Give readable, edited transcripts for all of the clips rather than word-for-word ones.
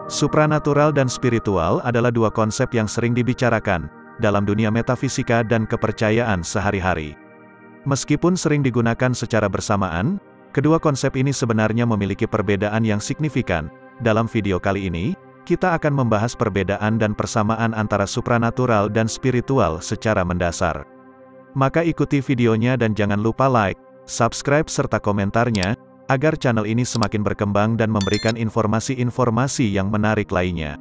Supranatural dan spiritual adalah dua konsep yang sering dibicarakan dalam dunia metafisika dan kepercayaan sehari-hari. Meskipun sering digunakan secara bersamaan, kedua konsep ini sebenarnya memiliki perbedaan yang signifikan. Dalam video kali ini, kita akan membahas perbedaan dan persamaan antara supranatural dan spiritual secara mendasar. Maka ikuti videonya dan jangan lupa like, subscribe serta komentarnya, agar channel ini semakin berkembang dan memberikan informasi-informasi yang menarik lainnya.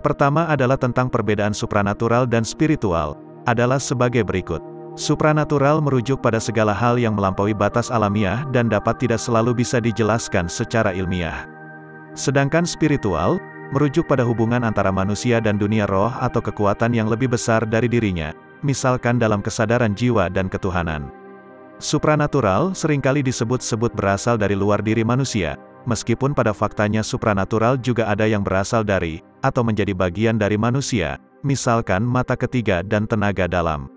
Pertama adalah tentang perbedaan supranatural dan spiritual, adalah sebagai berikut. Supranatural merujuk pada segala hal yang melampaui batas alamiah dan dapat tidak selalu bisa dijelaskan secara ilmiah. Sedangkan spiritual, merujuk pada hubungan antara manusia dan dunia roh atau kekuatan yang lebih besar dari dirinya, misalkan dalam kesadaran jiwa dan ketuhanan. Supranatural seringkali disebut-sebut berasal dari luar diri manusia, meskipun pada faktanya supranatural juga ada yang berasal dari, atau menjadi bagian dari manusia, misalkan mata ketiga dan tenaga dalam.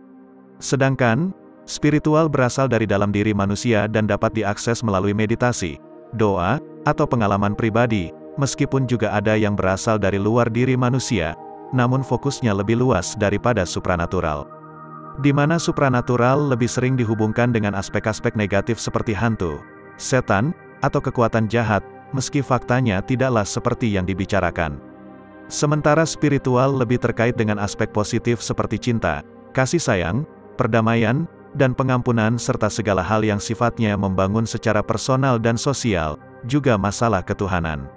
Sedangkan, spiritual berasal dari dalam diri manusia dan dapat diakses melalui meditasi, doa, atau pengalaman pribadi, meskipun juga ada yang berasal dari luar diri manusia, namun fokusnya lebih luas daripada supranatural. Di mana supranatural lebih sering dihubungkan dengan aspek-aspek negatif seperti hantu, setan, atau kekuatan jahat, meski faktanya tidaklah seperti yang dibicarakan. Sementara spiritual lebih terkait dengan aspek positif seperti cinta, kasih sayang, perdamaian, dan pengampunan serta segala hal yang sifatnya membangun secara personal dan sosial, juga masalah ketuhanan.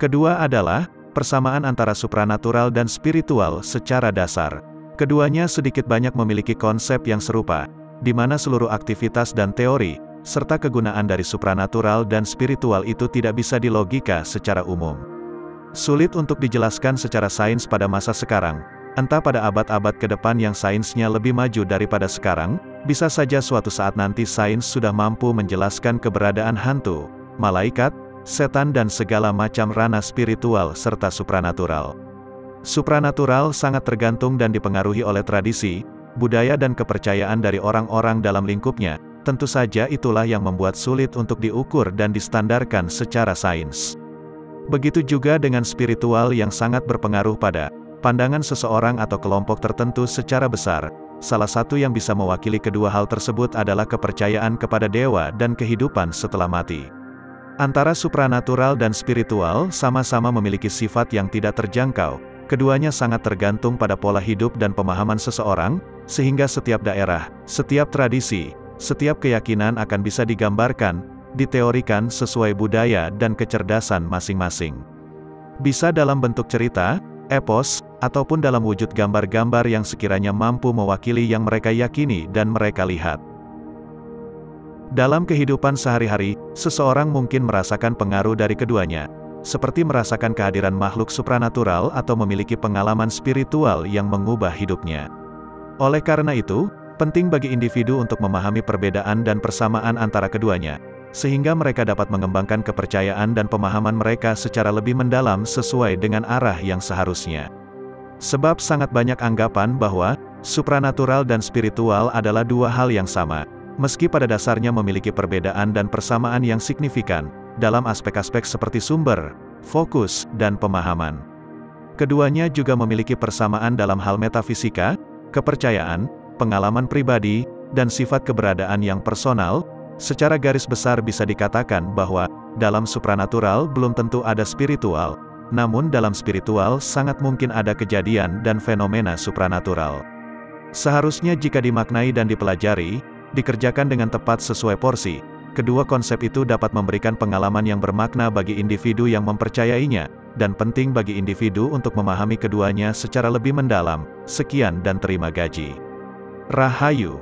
Kedua adalah, persamaan antara supranatural dan spiritual secara dasar. Keduanya sedikit banyak memiliki konsep yang serupa, di mana seluruh aktivitas dan teori, serta kegunaan dari supranatural dan spiritual itu tidak bisa dilogika secara umum. Sulit untuk dijelaskan secara sains pada masa sekarang, entah pada abad-abad ke depan yang sainsnya lebih maju daripada sekarang, bisa saja suatu saat nanti sains sudah mampu menjelaskan keberadaan hantu, malaikat, setan dan segala macam ranah spiritual serta supranatural. Supranatural sangat tergantung dan dipengaruhi oleh tradisi, budaya dan kepercayaan dari orang-orang dalam lingkupnya, tentu saja itulah yang membuat sulit untuk diukur dan distandarkan secara sains. Begitu juga dengan spiritual yang sangat berpengaruh pada pandangan seseorang atau kelompok tertentu secara besar. Salah satu yang bisa mewakili kedua hal tersebut adalah kepercayaan kepada dewa dan kehidupan setelah mati. Antara supranatural dan spiritual sama-sama memiliki sifat yang tidak terjangkau. Keduanya sangat tergantung pada pola hidup dan pemahaman seseorang, sehingga setiap daerah, setiap tradisi, setiap keyakinan akan bisa digambarkan, diteorikan sesuai budaya dan kecerdasan masing-masing. Bisa dalam bentuk cerita, epos, ataupun dalam wujud gambar-gambar yang sekiranya mampu mewakili yang mereka yakini dan mereka lihat. Dalam kehidupan sehari-hari, seseorang mungkin merasakan pengaruh dari keduanya, seperti merasakan kehadiran makhluk supranatural atau memiliki pengalaman spiritual yang mengubah hidupnya. Oleh karena itu, penting bagi individu untuk memahami perbedaan dan persamaan antara keduanya, sehingga mereka dapat mengembangkan kepercayaan dan pemahaman mereka secara lebih mendalam sesuai dengan arah yang seharusnya. Sebab sangat banyak anggapan bahwa supranatural dan spiritual adalah dua hal yang sama, meski pada dasarnya memiliki perbedaan dan persamaan yang signifikan dalam aspek-aspek seperti sumber, fokus, dan pemahaman. Keduanya juga memiliki persamaan dalam hal metafisika, kepercayaan, pengalaman pribadi, dan sifat keberadaan yang personal. Secara garis besar bisa dikatakan bahwa dalam supranatural belum tentu ada spiritual, namun dalam spiritual sangat mungkin ada kejadian dan fenomena supranatural. Seharusnya jika dimaknai dan dipelajari, dikerjakan dengan tepat sesuai porsi, kedua konsep itu dapat memberikan pengalaman yang bermakna bagi individu yang mempercayainya, dan penting bagi individu untuk memahami keduanya secara lebih mendalam. Sekian dan terima gaji. Rahayu.